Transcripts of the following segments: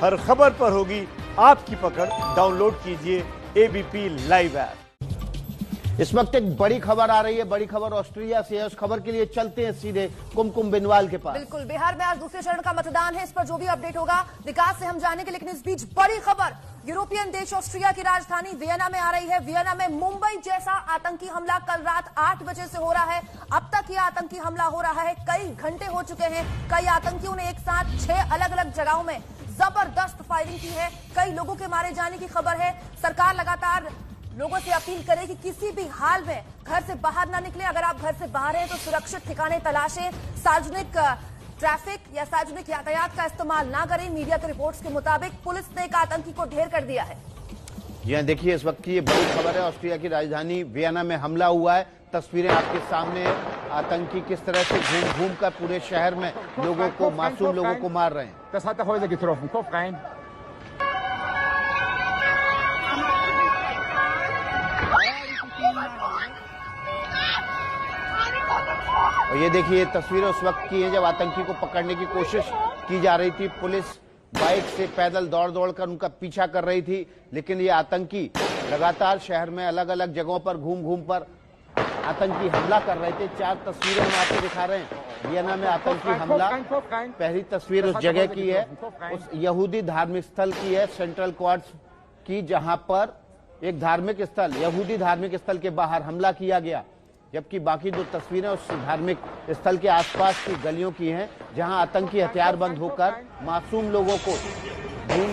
हर खबर पर होगी आपकी पकड़। डाउनलोड कीजिए एबीपी लाइव ऐप। इस वक्त एक बड़ी खबर आ रही है, बड़ी खबर ऑस्ट्रेलिया से है। उस खबर के लिए चलते हैं सीधे कुमकुम बिनवाल के पास। बिल्कुल, बिहार में आज दूसरे चरण का मतदान है। इस पर जो भी अपडेट होगा विकास से हम जानेंगे, लेकिन इस बीच बड़ी खबर यूरोपियन देश ऑस्ट्रिया की राजधानी वियना में आ रही है। वियना में मुंबई जैसा आतंकी हमला कल रात 8 बजे से हो रहा है। अब तक यह आतंकी हमला हो रहा है, कई घंटे हो चुके हैं। कई आतंकियों ने एक साथ 6 अलग अलग जगहों में जबरदस्त फायरिंग की है। कई लोगों के मारे जाने की खबर है। सरकार लगातार लोगों से अपील करे कि किसी भी हाल में घर से बाहर ना निकले। अगर आप घर से बाहर हैं तो सुरक्षित ठिकाने तलाशें, सार्वजनिक ट्रैफिक या सार्वजनिक यातायात का इस्तेमाल ना करें। मीडिया की रिपोर्ट्स के मुताबिक पुलिस ने एक आतंकी को ढेर कर दिया है। जी देखिए, इस वक्त की ये बड़ी खबर है। ऑस्ट्रिया की राजधानी वियना में हमला हुआ है। तस्वीरें आपके सामने है। आतंकी किस तरह से घूम घूम कर पूरे शहर में लोगों को, मासूम लोगों को मार रहे हैं। और ये देखिए, तस्वीरें उस वक्त की है जब आतंकी को पकड़ने की कोशिश की जा रही थी। पुलिस बाइक से पैदल दौड़ दौड़ कर उनका पीछा कर रही थी, लेकिन ये आतंकी लगातार शहर में अलग अलग जगहों पर घूम घूम पर आतंकी हमला कर रहे थे। 4 तस्वीरें हम आपको दिखा रहे हैं। वियना में आतंकी हमला। पहली तस्वीर उस जगह की है, उस यहूदी धार्मिक स्थल की है, सेंट्रल क्वार्ट्स की, जहां पर एक धार्मिक स्थल, यहूदी धार्मिक स्थल के बाहर हमला किया गया। जबकि बाकी 2 तस्वीरें उस धार्मिक स्थल के आसपास की गलियों की हैं, जहां आतंकी हथियारबंद होकर मासूम लोगों को घूम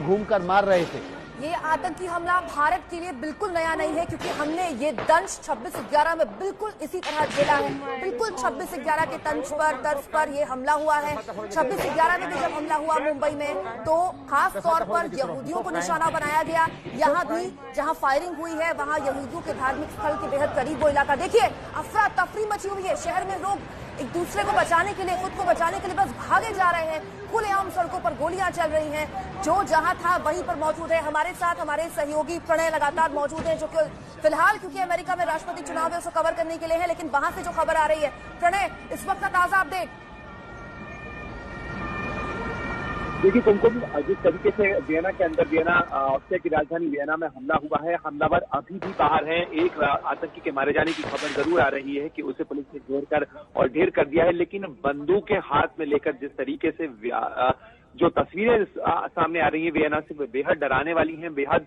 घूम कर मार रहे थे। ये आतंकी हमला भारत के लिए बिल्कुल नया नहीं है, क्योंकि हमने ये दंश 26/11 में बिल्कुल इसी तरह झेला है। बिल्कुल 26/11 के तर्ज पर ये हमला हुआ है। 26/11 में भी जब हमला हुआ मुंबई में, तो खास तौर पर यहूदियों को निशाना बनाया गया। यहाँ भी जहाँ फायरिंग हुई है वहाँ यहूदियों के धार्मिक स्थल के बेहद करीब वो इलाका। देखिए, अफरा तफरी मची हुई है शहर में। लोग एक दूसरे को बचाने के लिए, खुद को बचाने के लिए बस भागे जा रहे हैं। खुलेआम सड़कों पर गोलियां चल रही हैं। जो जहां था वहीं पर मौजूद है। हमारे साथ हमारे सहयोगी प्रणय लगातार मौजूद हैं, जो कि फिलहाल क्योंकि अमेरिका में राष्ट्रपति चुनाव है उसको कवर करने के लिए है, लेकिन वहां से जो खबर आ रही है। प्रणय, इस वक्त का ताजा अपडेट। देखिए कुमकुम, जिस तरीके से वियना के अंदर, वियना ऑस्ट्रिया की राजधानी वियना में हमला हुआ है, हमलावर अभी भी बाहर हैं। एक आतंकी के मारे जाने की खबर जरूर आ रही है कि उसे पुलिस ने ढेर कर दिया है, लेकिन बंदूकें हाथ में लेकर जिस तरीके से जो तस्वीरें सामने आ रही है वियना से, बेहद डराने वाली हैं, बेहद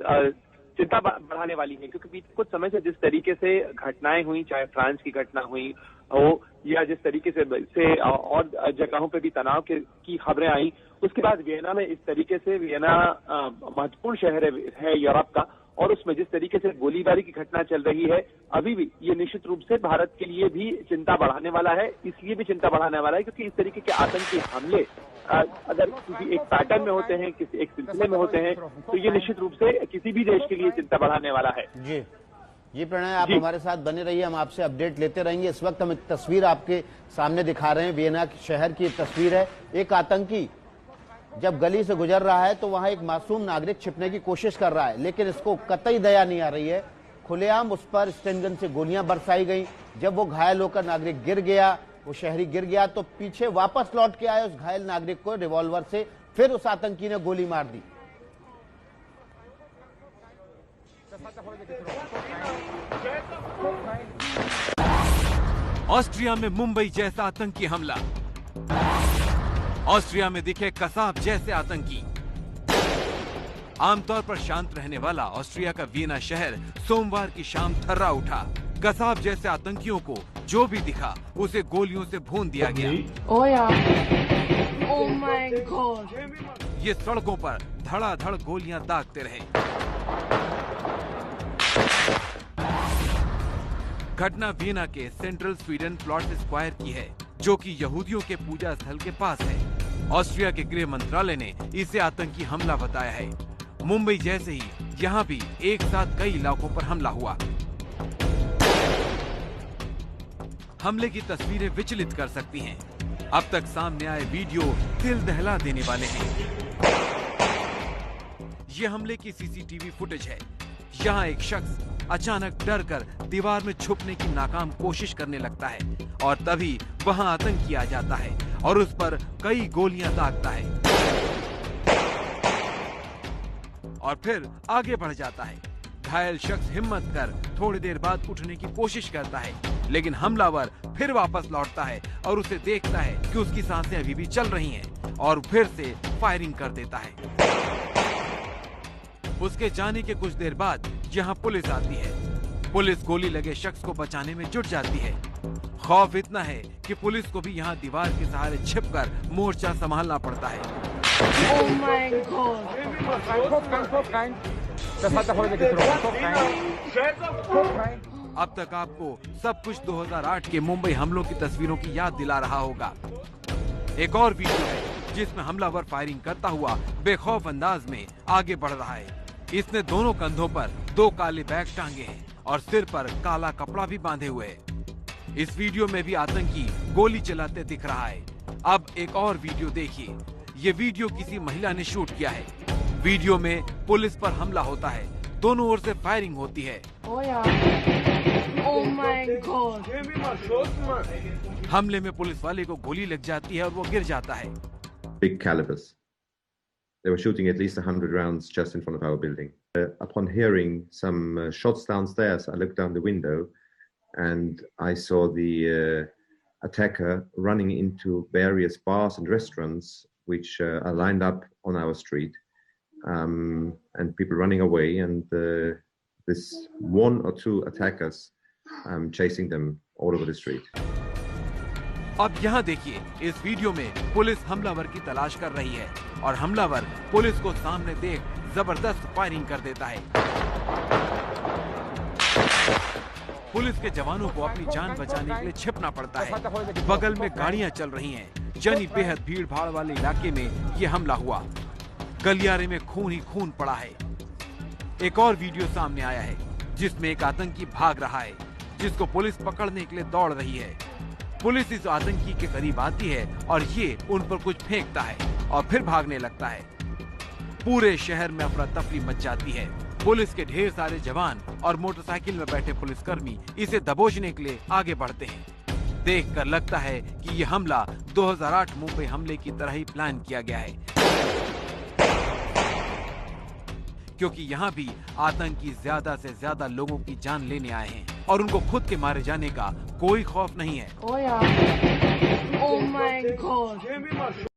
चिंता बढ़ाने वाली है। क्योंकि बीते कुछ समय से जिस तरीके से घटनाएं हुई, चाहे फ्रांस की घटना हुई हो या जिस तरीके से और जगहों पे भी तनाव की खबरें आई, उसके बाद वियना में इस तरीके से, वियना महत्वपूर्ण शहर है यूरोप का, और उसमें जिस तरीके से गोलीबारी की घटना चल रही है अभी भी, ये निश्चित रूप से भारत के लिए भी चिंता बढ़ाने वाला है। इसलिए भी चिंता बढ़ाने वाला है क्योंकि इस तरीके के आतंकी हमले अगर किसी एक पैटर्न में होते हैं, किसी एक सिलसिले में होते हैं, तो ये निश्चित रूप से किसी भी देश के लिए चिंता बढ़ाने वाला है। जी प्रणय, आप हमारे साथ बने रहिए, हम आपसे अपडेट लेते रहेंगे। इस वक्त हम एक तस्वीर आपके सामने दिखा रहे हैं, वियना शहर की तस्वीर है। एक आतंकी जब गली से गुजर रहा है तो वहां एक मासूम नागरिक छिपने की कोशिश कर रहा है, लेकिन इसको कतई दया नहीं आ रही है। खुलेआम उस पर स्टेन गन से गोलियां बरसाई गई। जब वो घायल होकर नागरिक गिर गया, वो शहरी गिर गया, तो पीछे वापस लौट के आए उस घायल नागरिक को रिवॉल्वर से, फिर उस आतंकी ने गोली मार दी। ऑस्ट्रिया में मुंबई जैसा आतंकी हमला। ऑस्ट्रिया में दिखे कसाब जैसे आतंकी। आमतौर पर शांत रहने वाला ऑस्ट्रिया का वियना शहर सोमवार की शाम थर्रा उठा। कसाब जैसे आतंकियों को जो भी दिखा उसे गोलियों से भून दिया गया। Oh my God! ये सड़कों पर धड़ाधड़ गोलियां दागते रहे। घटना वियना के सेंट्रल स्वीडन प्लॉट स्क्वायर की है, जो कि यहूदियों के पूजा स्थल के पास है। ऑस्ट्रिया के गृह मंत्रालय ने इसे आतंकी हमला बताया है। मुंबई जैसे ही यहाँ भी एक साथ कई इलाकों पर हमला हुआ। हमले की तस्वीरें विचलित कर सकती हैं। अब तक सामने आए वीडियो दिल दहला देने वाले हैं। ये हमले की सीसीटीवी फुटेज है। यहाँ एक शख्स अचानक डर कर दीवार में छुपने की नाकाम कोशिश करने लगता है और तभी वहां आतंकी आ जाता है और उस पर कई गोलियां दागता है। और फिर आगे बढ़ जाता है। घायल शख्स हिम्मत कर थोड़ी देर बाद उठने की कोशिश करता है, लेकिन हमलावर फिर वापस लौटता है और उसे देखता है कि उसकी सांसें अभी भी चल रही हैं और फिर से फायरिंग कर देता है। उसके जाने के कुछ देर बाद यहाँ पुलिस आती है। पुलिस गोली लगे शख्स को बचाने में जुट जाती है। खौफ इतना है कि पुलिस को भी यहाँ दीवार के सहारे छिपकर मोर्चा संभालना पड़ता है। Oh my God. अब तक आपको सब कुछ 2008 के मुंबई हमलों की तस्वीरों की याद दिला रहा होगा। एक और वीडियो है जिसमें हमलावर फायरिंग करता हुआ बेखौफ अंदाज में आगे बढ़ रहा है। इसने दोनों कंधों पर 2 काले बैग टांगे हैं और सिर पर काला कपड़ा भी बांधे हुए है। इस वीडियो में भी आतंकी गोली चलाते दिख रहा है। अब एक और वीडियो देखिए। ये वीडियो किसी महिला ने शूट किया है। वीडियो में पुलिस पर हमला होता है, दोनों ओर से फायरिंग होती है। Oh my God. हमले में पुलिस वाले को गोली लग जाती है और वो गिर जाता है। Big calibers. They were shooting at least 100 rounds just in front of our building. Upon hearing some shots downstairs, I looked down the window and I saw the attacker running into various bars and restaurants which are lined up on our street, and people running away, and this 1 or 2 attackers chasing them all over the street. अब यहाँ देखिए, इस video में police हमलावर की तलाश कर रही है और हमलावर पुलिस को सामने देख जबरदस्त फायरिंग कर देता है। पुलिस के जवानों को अपनी जान बचाने के लिए छिपना पड़ता है। बगल में गाड़ियां चल रही हैं। यानी बेहद भीड़ भाड़ वाले इलाके में ये हमला हुआ। गलियारे में खून ही खून पड़ा है। एक और वीडियो सामने आया है जिसमें एक आतंकी भाग रहा है, जिसको पुलिस पकड़ने के लिए दौड़ रही है। पुलिस इस आतंकी के करीब आती है और ये उन पर कुछ फेंकता है और फिर भागने लगता है। पूरे शहर में अफरा तफरी मच जाती है। पुलिस के ढेर सारे जवान और मोटरसाइकिल में बैठे पुलिसकर्मी इसे दबोचने के लिए आगे बढ़ते हैं। देखकर लगता है कि ये हमला 2008 मुंबई हमले की तरह ही प्लान किया गया है, क्योंकि यहाँ भी आतंकी ज्यादा से ज्यादा लोगों की जान लेने आए हैं और उनको खुद के मारे जाने का कोई खौफ नहीं है। Oh my God.